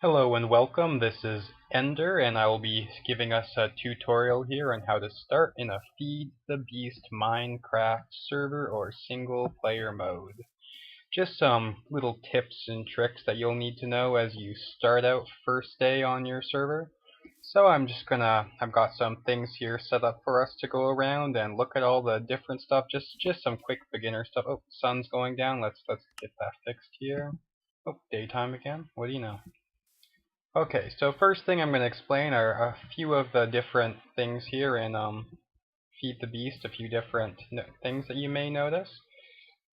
Hello and welcome, this is Ender and I will be giving us a tutorial here on how to start in a Feed the Beast Minecraft server or single player mode. Just some little tips and tricks that you'll need to know as you start out first day on your server. So I've got some things here set up for us to go around and look at all the different stuff, just some quick beginner stuff. Oh, sun's going down, let's get that fixed here. Oh, daytime again, what do you know? Okay, so first thing I'm going to explain are a few of the different things here in Feed the Beast, a few different things that you may notice.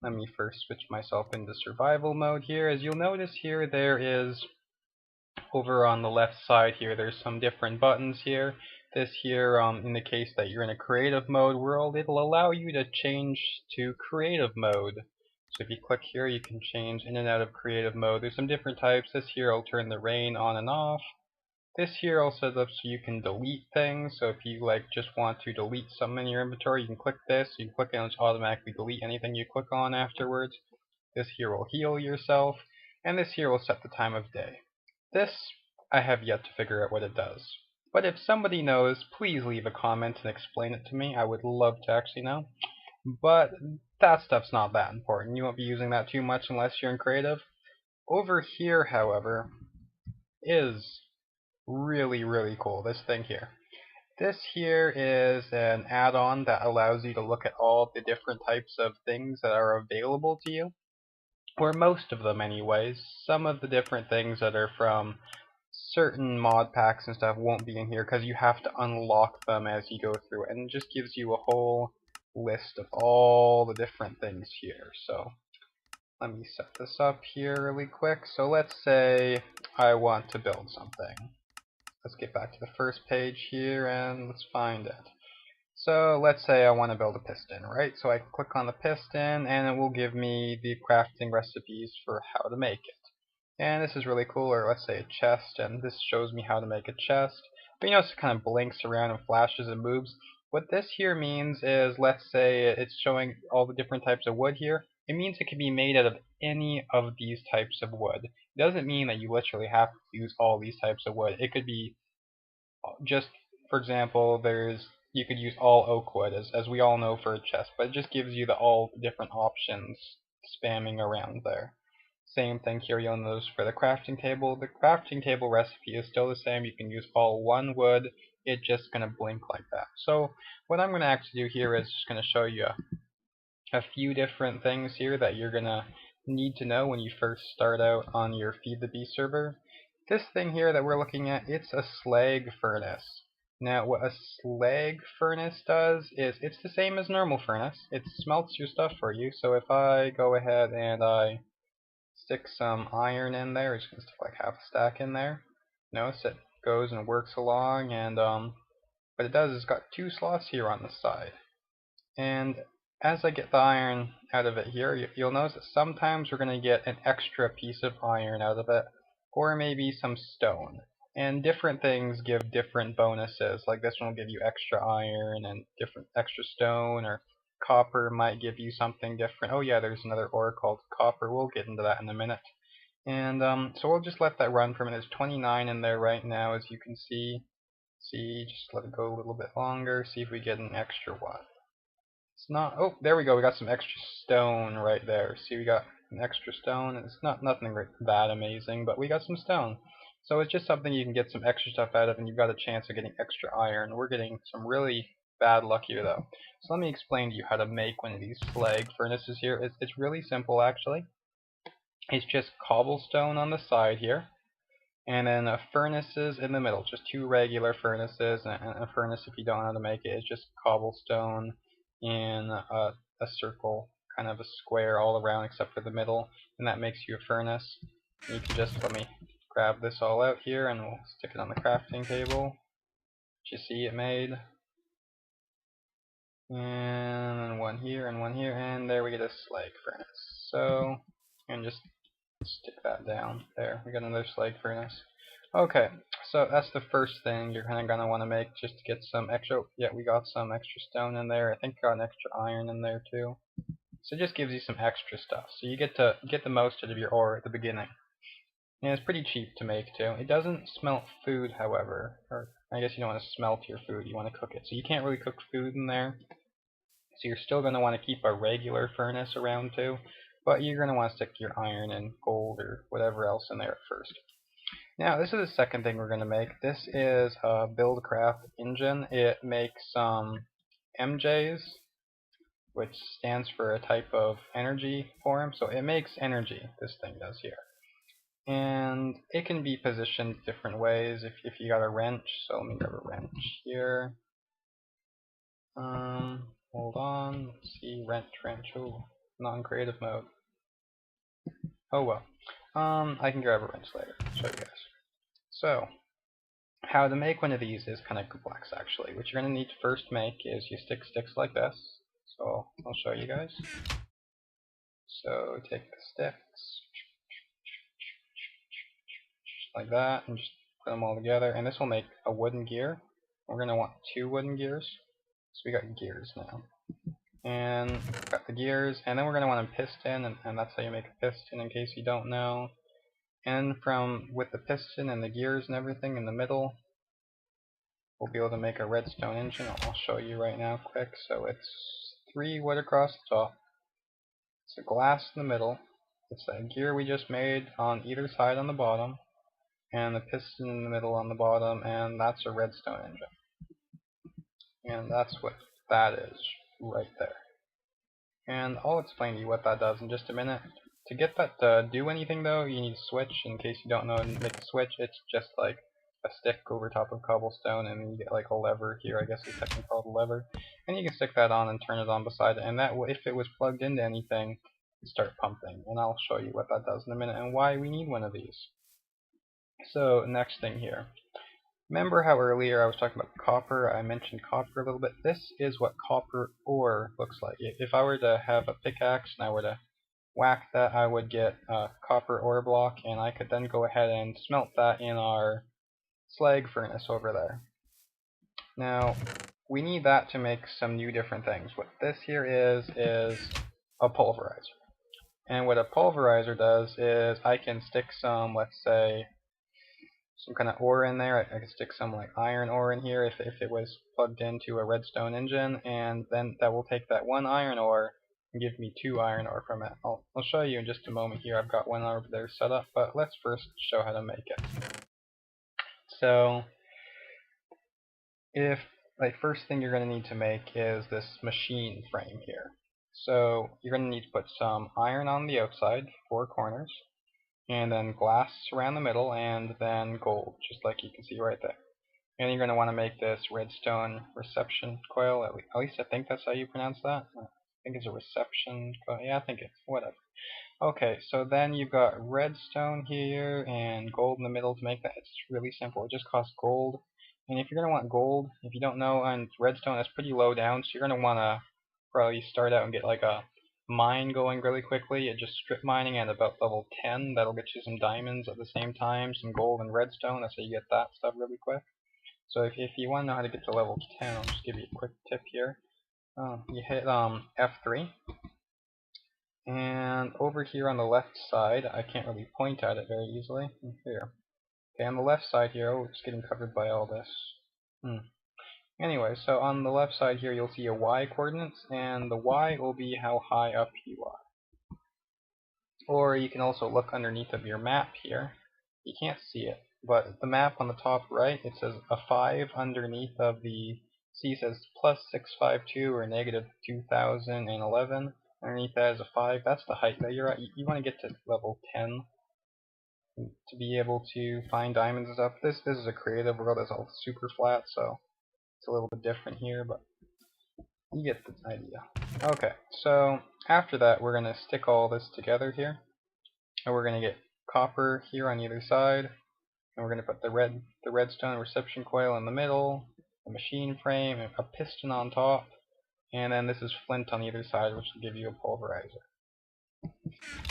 Let me first switch myself into survival mode here. As you'll notice here, there is, over on the left side here, there's some different buttons here. This here, in the case that you're in a creative mode world, it'll allow you to change to creative mode. So if you click here, you can change in and out of creative mode. There's some different types. This here will turn the rain on and off. This here also is up so you can delete things. So if you just want to delete something in your inventory, you can click this. You can click it and it'll automatically delete anything you click on afterwards. This here will heal yourself, and this here will set the time of day. This I have yet to figure out what it does. But if somebody knows, please leave a comment and explain it to me. I would love to actually know. But that stuff's not that important. You won't be using that too much unless you're in creative. Over here, however, is really cool, this thing here. This here is an add-on that allows you to look at all the different types of things that are available to you, or most of them anyways. Some of the different things that are from certain mod packs and stuff won't be in here because you have to unlock them as you go through, and it just gives you a whole list of all the different things here. So let me set this up here really quick. So let's say I want to build something. Let's get back to the first page here and let's find it. So let's say I want to build a piston, right? So I click on the piston and it will give me the crafting recipes for how to make it. And this is really cool. Or let's say a chest, and this shows me how to make a chest. But you notice it kind of blinks around and flashes and moves. What this here means is, let's say it's showing all the different types of wood here. It means it can be made out of any of these types of wood. It doesn't mean that you literally have to use all these types of wood. It could be just, for example, you could use all oak wood, as we all know, for a chest, but it just gives you all the different options spamming around there. Same thing here, you'll notice for the crafting table. The crafting table recipe is still the same. You can use all one wood. It's just going to blink like that. So what I'm going to actually do here is just going to show you a few different things here that you're going to need to know when you first start out on your Feed the Beast server. This thing here that we're looking at, it's a slag furnace. Now what a slag furnace does is it's the same as normal furnace. It smelts your stuff for you. So if I go ahead and I stick some iron in there, it's going to stick like half a stack in there. Notice it goes and works along, and what it does is it's got two slots here on the side. And as I get the iron out of it here, you'll notice that sometimes we're going to get an extra piece of iron out of it, or maybe some stone. And different things give different bonuses. Like this one will give you extra iron and different extra stone, or copper might give you something different. Oh yeah, there's another ore called copper. We'll get into that in a minute. And so we'll just let that run for a minute. There's 29 in there right now, as you can see. Just let it go a little bit longer. See if we get an extra one. It's not. Oh, there we go. We got some extra stone right there. See, we got an extra stone. It's nothing that amazing, but we got some stone. So it's just something you can get some extra stuff out of, and you've got a chance of getting extra iron. We're getting some really bad luck here, though. So let me explain to you how to make one of these slag furnaces here. It's really simple, actually. It's just cobblestone on the side here, and then furnaces in the middle. Just two regular furnaces, and a furnace, if you don't know how to make it, is just cobblestone in a circle, kind of a square all around except for the middle, and that makes you a furnace. And you can just, let me grab this all out here and we'll stick it on the crafting table. You see it made. And one here and one here, and there we get a slag furnace. So, and just stick that down. There, we got another slag furnace. Okay, so that's the first thing you're kind of going to want to make, just to get some extra. Yeah, we got some extra stone in there. I think got an extra iron in there too. So it just gives you some extra stuff. So you get to get the most out of your ore at the beginning. And it's pretty cheap to make too. It doesn't smelt food, however, or I guess you don't want to smelt your food, you want to cook it. So you can't really cook food in there. So you're still going to want to keep a regular furnace around too, but you're going to want to stick your iron and gold or whatever else in there at first. Now this is the second thing we're going to make. This is a Buildcraft engine. It makes MJs, which stands for a type of energy form. So it makes energy, this thing does here. And it can be positioned different ways if you got a wrench. So let me grab a wrench here. Hold on. Let's see, wrench. Oh, not in creative mode. Oh well. I can grab a wrench later. Show you guys. So, how to make one of these is kind of complex actually. What you're going to need to first make is you stick sticks like this. So I'll show you guys. So take the sticks like that and just put them all together, and this will make a wooden gear. We're going to want 2 wooden gears. So we got gears now. And got the gears, and then we're going to want a piston, and that's how you make a piston in case you don't know. And with the piston and the gears and everything in the middle, we'll be able to make a redstone engine. I'll show you right now quick. So it's 3 wood across the top. It's a glass in the middle. It's a gear we just made on either side on the bottom, and the piston in the middle on the bottom, and that's a redstone engine. And that's what that is right there. And I'll explain to you what that does in just a minute. To get that to do anything though, you need a switch. In case you don't know how to make a switch, it's just like a stick over top of cobblestone, and you get like a lever here, I guess it's technically called a lever. And you can stick that on and turn it on beside it, and that way, if it was plugged into anything, it'd start pumping. And I'll show you what that does in a minute and why we need one of these. So, next thing here. Remember how earlier I was talking about copper? I mentioned copper a little bit. This is what copper ore looks like. If I were to have a pickaxe and I were to whack that, I would get a copper ore block, and I could then go ahead and smelt that in our slag furnace over there. Now, we need that to make some new different things. What this here is a pulverizer. And what a pulverizer does is I can stick some, let's say, some kind of ore in there. I could stick some like iron ore in here if it was plugged into a redstone engine, and then that will take that 1 iron ore and give me 2 iron ore from it. I'll show you in just a moment here. I've got one over there set up, but let's first show how to make it. So, first thing you're going to need to make is this machine frame here. So you're going to need to put some iron on the outside, 4 corners, and then glass around the middle, and then gold, just like you can see right there. And you're going to want to make this redstone reception coil. At least I think that's how you pronounce that. I think it's a reception coil. Yeah, I think it's whatever. Okay, so then you've got redstone here and gold in the middle to make that. It's really simple. It just costs gold. And if you're going to want gold, if you don't know, and redstone is pretty low down, so you're going to want to probably start out and get like a mine going really quickly. It just strip mining at about level 10. That'll get you some diamonds at the same time, some gold and redstone. That's how you get that stuff really quick. So if you want to know how to get to level 10, I'll just give you a quick tip here. You hit F3. And over here on the left side, I can't really point at it very easily. Here. Okay, on the left side here, oh, it's getting covered by all this. Anyway, so on the left side here, you'll see a Y coordinates, and the Y will be how high up you are. Or you can also look underneath of your map here. You can't see it, but the map on the top right, it says a 5 underneath of the C says plus 652 or negative 2011. Underneath that is a 5. That's the height that you're at. You want to get to level 10 to be able to find diamonds and stuff. This is a creative world. It's all super flat, so it's a little bit different here, but you get the idea. Okay, so after that, we're going to stick all this together here, and we're going to get copper here on either side, and we're going to put the redstone reception coil in the middle, a machine frame, and a piston on top. And then this is flint on either side, which will give you a pulverizer.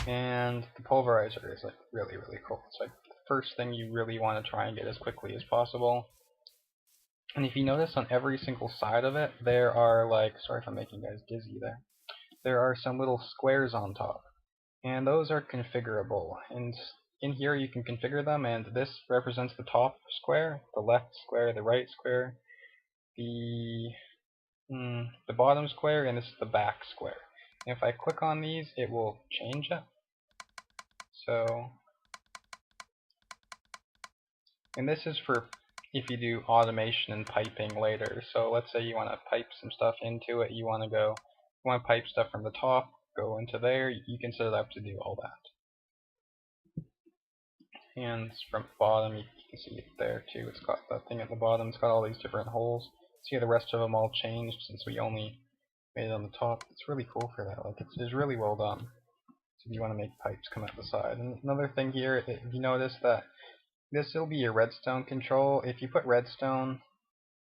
And the pulverizer is like really, really cool. It's like the first thing you really want to try and get as quickly as possible. And if you notice on every single side of it, there are like, sorry if I'm making you guys dizzy there are some little squares on top. And those are configurable. And in here you can configure them, and this represents the top square, the left square, the right square, the bottom square, and this is the back square. And if I click on these, it will change it. So, and this is for if you do automation and piping later. So let's say you want to pipe some stuff into it, you want to pipe stuff from the top, go into there, you can set it up to do all that. And from the bottom, you can see it there too. It's got that thing at the bottom, it's got all these different holes. See the rest of them all changed since we only made it on the top. It's really cool for that. Like it's really well done. So if you want to make pipes come out the side. And another thing here, if you notice that this will be your redstone control. If you put redstone,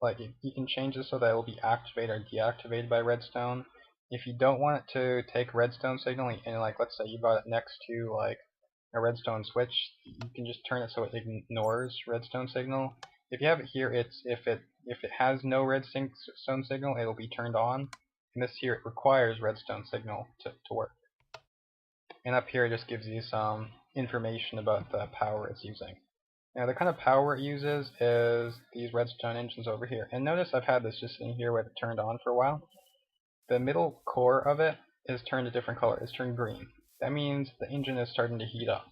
like you can change this so that it will be activated or deactivated by redstone. If you don't want it to take redstone signal, and like let's say you got it next to like a redstone switch, you can just turn it so it ignores redstone signal. If you have it here, if it has no redstone signal, it'll be turned on. And this here, it requires redstone signal to work. And up here, it just gives you some information about the power it's using. Now the kind of power it uses is these redstone engines over here. And notice I've had this just sitting here with it turned on for a while. The middle core of it is turned a different color. It's turned green. That means the engine is starting to heat up.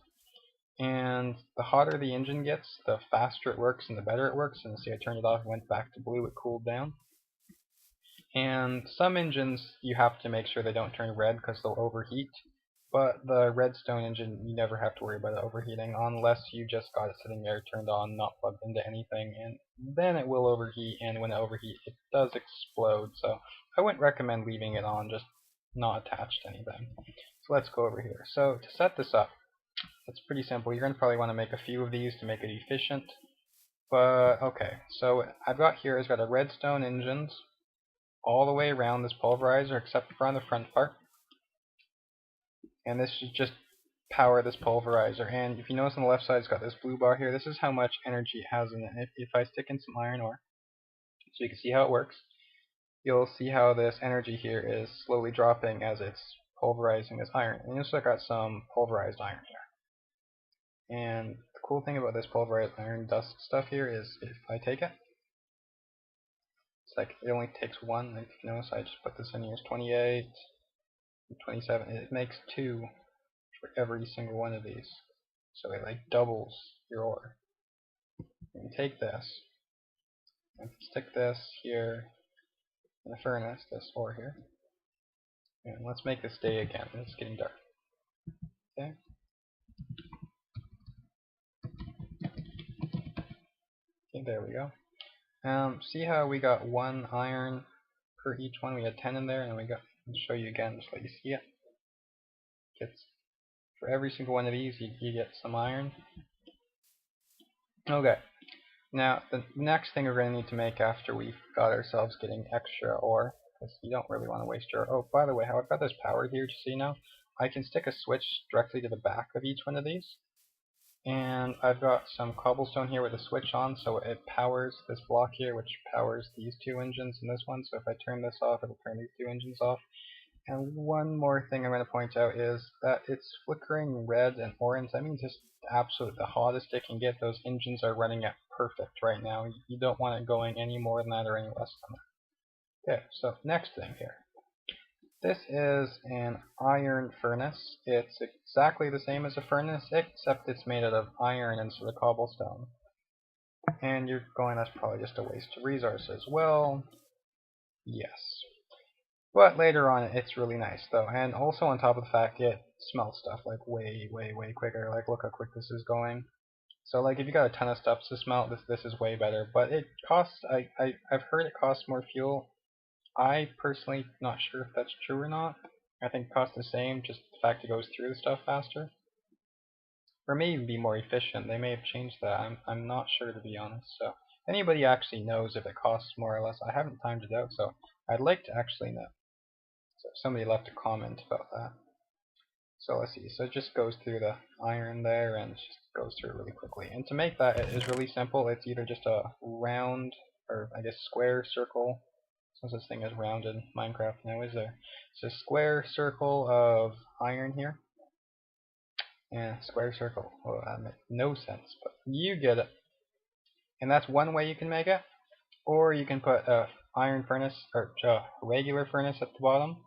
And the hotter the engine gets, the faster it works and the better it works. And see, I turned it off, went back to blue, it cooled down. And some engines, you have to make sure they don't turn red because they'll overheat. But the redstone engine, you never have to worry about it overheating unless you just got it sitting there turned on, not plugged into anything, and then it will overheat, and when it overheats, it does explode. So I wouldn't recommend leaving it on, just not attached to anything. So let's go over here. So to set this up, it's pretty simple. You're going to probably want to make a few of these to make it efficient. But okay, so I've got here, it's got a redstone engines all the way around this pulverizer except for on the front part. And this should just power this pulverizer. And if you notice on the left side, it's got this blue bar here. This is how much energy it has in it. If I stick in some iron ore, so you can see how it works, you'll see how this energy here is slowly dropping as it's pulverizing this iron. And you'll also got some pulverized iron here. And the cool thing about this pulverized iron dust stuff here is if I take it, it's like it only takes one. Like if you notice, I just put this in here. It's 28. 27. It makes 2 for every single one of these, so it like doubles your ore. And take this and stick this here in the furnace, this ore here, and let's make this day again. It's getting dark. Okay. Okay, there we go. See how we got 1 iron per each one? We had 10 in there, and we got. I'll show you again, just let you see it. For every single one of these, you get some iron. Okay. Now, the next thing we're going to need to make after we've got ourselves getting extra ore, because you don't really want to waste your. Oh, by the way, how I've got this power here, just so you know, I can stick a switch directly to the back of each one of these. And I've got some cobblestone here with a switch on, so it powers this block here, which powers these 2 engines and this one. So if I turn this off, it'll turn these 2 engines off. And one more thing I'm going to point out is that it's flickering red and orange. That means it's absolute the hottest it can get. Those engines are running at perfect right now. You don't want it going any more than that or any less than that. Okay, so next thing here. This is an iron furnace. It's exactly the same as a furnace, except it's made out of iron instead of cobblestone. And you're going, that's probably just a waste of resources. Well, yes. But later on, it's really nice though, and also on top of the fact it smelts stuff like way quicker. Like look how quick this is going. So like if you got a ton of stuff to smelt, this is way better. But it costs. I've heard it costs more fuel. I personally not sure if that's true or not. I think it costs the same, just the fact it goes through the stuff faster. Or may even be more efficient. They may have changed that. I'm not sure to be honest. So if anybody actually knows if it costs more or less, I haven't timed it out, so I'd like to actually know. So if somebody left a comment about that. So let's see, so it just goes through the iron there and just goes through it really quickly. And to make that, it is really simple. It's either just a round, or I guess square circle. Since this thing is round in Minecraft now, is there? It's a square circle of iron here. Yeah, square circle. Well, that makes no sense, but you get it. And that's one way you can make it. Or you can put a iron furnace, or a regular furnace at the bottom,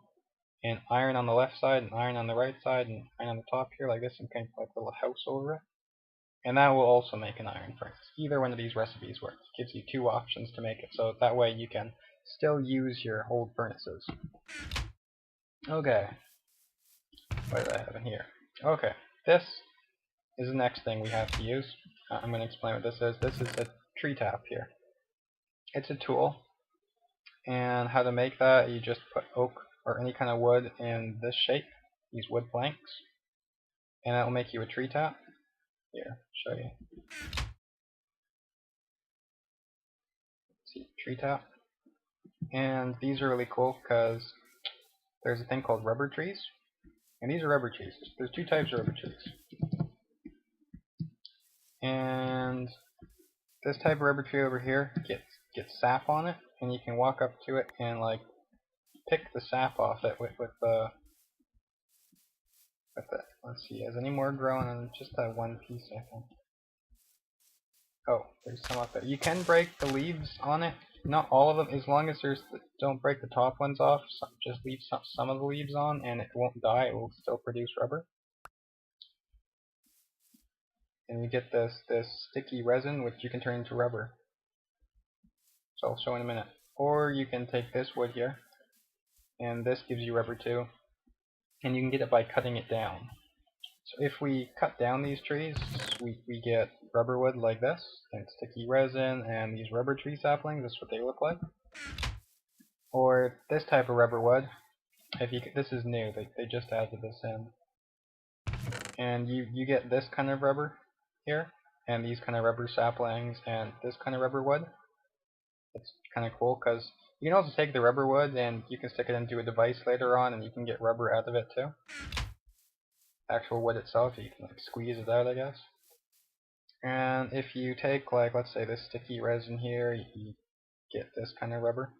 and iron on the left side, and iron on the right side, and iron on the top here, like this, and kind of like a little house over it. And that will also make an iron furnace. Either one of these recipes works. It gives you two options to make it, so that way you can still use your old furnaces. Okay. What do I have in here? Okay. This is the next thing we have to use. I'm going to explain what this is. This is a tree tap here. It's a tool. And how to make that, you just put oak or any kind of wood in this shape, these wood planks, and that will make you a tree tap. Here, show you. See, tree tap. And these are really cool because there's a thing called rubber trees, and these are rubber trees. There's two types of rubber trees. And this type of rubber tree over here gets sap on it, and you can walk up to it and like pick the sap off it with the let's see, has any more grown on just that one piece, I think. Oh, there's some up there. You can break the leaves on it, not all of them, as long as don't break the top ones off, just leave some of the leaves on and it won't die, it will still produce rubber. And you get this sticky resin which you can turn into rubber. So I'll show in a minute. Or you can take this wood here, and this gives you rubber too. And you can get it by cutting it down. So if we cut down these trees, we get rubber wood like this, and sticky resin, and these rubber tree saplings, that's what they look like. Or this type of rubber wood, this is new, they just added this in. And you get this kind of rubber here, and these kind of rubber saplings, and this kind of rubber wood. It's kind of cool, because you can also take the rubber wood, and you can stick it into a device later on, and you can get rubber out of it too. Actual wood itself, you can like squeeze it out, I guess. And if you take, like, let's say this sticky resin here, you get this kind of rubber.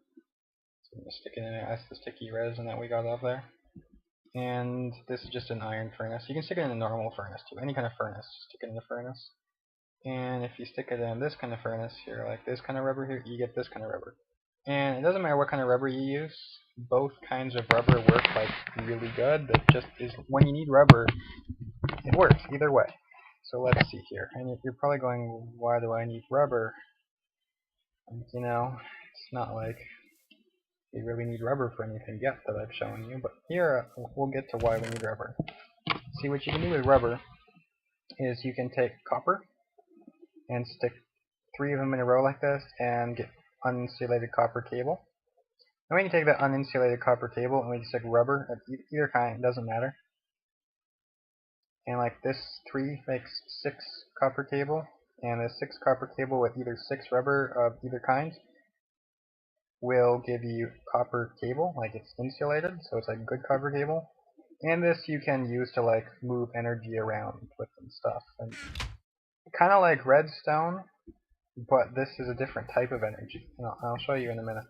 So I'm going to stick it in there. That's the sticky resin that we got up there. And this is just an iron furnace. You can stick it in a normal furnace too. Any kind of furnace, stick it in the furnace. And if you stick it in this kind of furnace here, like this kind of rubber here, you get this kind of rubber. And it doesn't matter what kind of rubber you use. Both kinds of rubber work like really good. That just is when you need rubber, it works either way. So let's see here. And you're probably going, why do I need rubber? And, you know, it's not like you really need rubber for anything yet that I've shown you. But here, we'll get to why we need rubber. See, what you can do with rubber is you can take copper and stick 3 of them in a row like this and get uninsulated copper cable. And when you take that uninsulated copper cable and we stick rubber of either kind, it doesn't matter. And like this 3 makes 6 copper cable, and a 6 copper cable with either 6 rubber of either kind will give you copper cable, like it's insulated, so it's like good copper cable. And this you can use to like move energy around with and stuff. And kind of like redstone, but this is a different type of energy. I'll show you in a minute.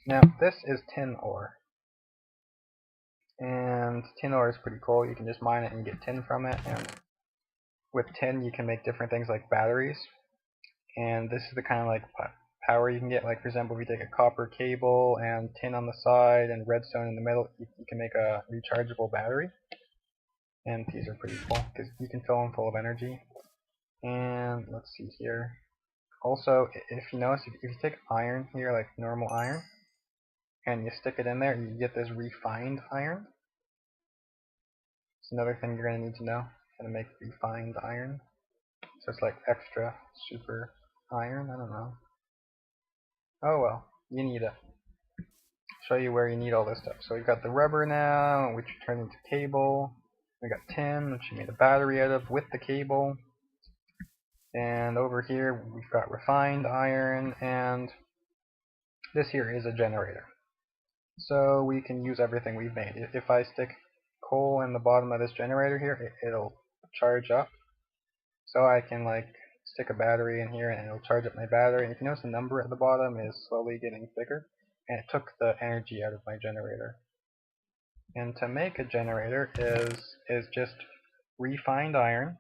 Now this is tin ore. And tin ore is pretty cool. You can just mine it and get tin from it, and with tin you can make different things like batteries. And this is the kind of like power you can get. Like for example, if you take a copper cable and tin on the side and redstone in the middle, you can make a rechargeable battery. And these are pretty cool because you can fill them full of energy. And let's see here. Also, if you notice, if you take iron here, like normal iron, and you stick it in there, you get this refined iron. It's another thing you're going to need to know, how to make refined iron. So it's like extra, super iron, I don't know. Oh well, you need it. Show you where you need all this stuff. So we've got the rubber now, which turned into cable. We got tin, which we made a battery out of with the cable. And over here we've got refined iron, and this here is a generator. So we can use everything we've made. If I stick coal in the bottom of this generator here, it'll charge up. So I can like stick a battery in here and it'll charge up my battery. And if you notice, the number at the bottom is slowly getting bigger, and it took the energy out of my generator. And to make a generator is just refined iron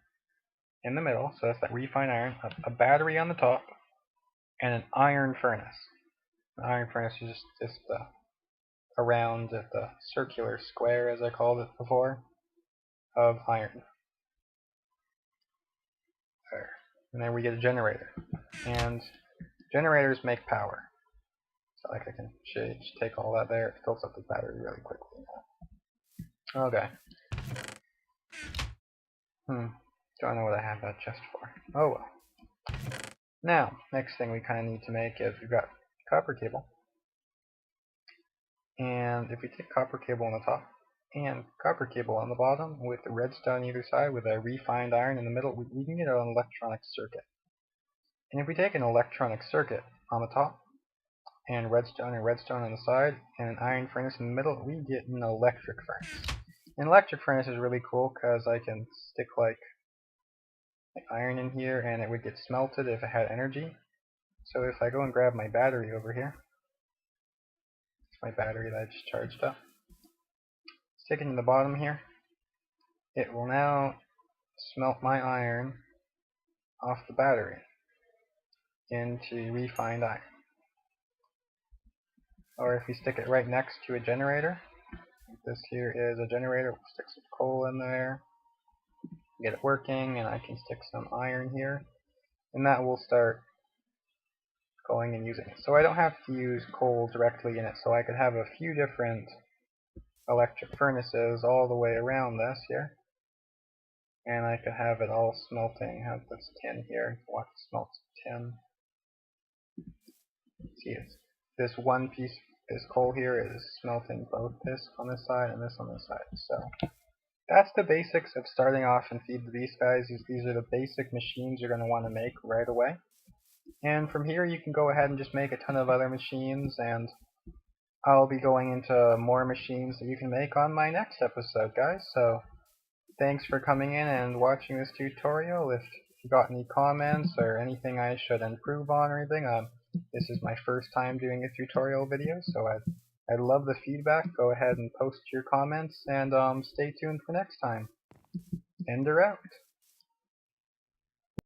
in the middle, so that's that refined iron, a battery on the top, and an iron furnace. The iron furnace is just around the circular square, as I called it before, of iron. There. And then we get a generator. And generators make power. So like I can just take all that there, it fills up the battery really quickly. Okay. Don't know what I have that chest for. Oh well. Now, next thing we kind of need to make is we've got copper cable. And if we take copper cable on the top and copper cable on the bottom with the redstone either side with a refined iron in the middle, we can get an electronic circuit. And if we take an electronic circuit on the top and redstone on the side and an iron furnace in the middle, we get an electric furnace. An electric furnace is really cool because I can stick like iron in here and it would get smelted if it had energy. So if I go and grab my battery over here, it's my battery that I just charged up, stick it in the bottom here, it will now smelt my iron off the battery into refined iron. Or if we stick it right next to a generator, this here is a generator, we'll stick some coal in there, get it working, and I can stick some iron here, and that will start going and using it. So I don't have to use coal directly in it, so I could have a few different electric furnaces all the way around this here, and I could have it all smelting. Have this tin here, watch it smelt tin. See, this one piece, this coal here is smelting both this on this side and this on this side. So that's the basics of starting off in Feed the Beast, guys. These are the basic machines you're going to want to make right away. And from here you can go ahead and just make a ton of other machines, and I'll be going into more machines that you can make on my next episode, guys. So thanks for coming in and watching this tutorial. If you got any comments or anything I should improve on or anything, this is my first time doing a tutorial video, so I'd love the feedback. Go ahead and post your comments, and stay tuned for next time. Ender out.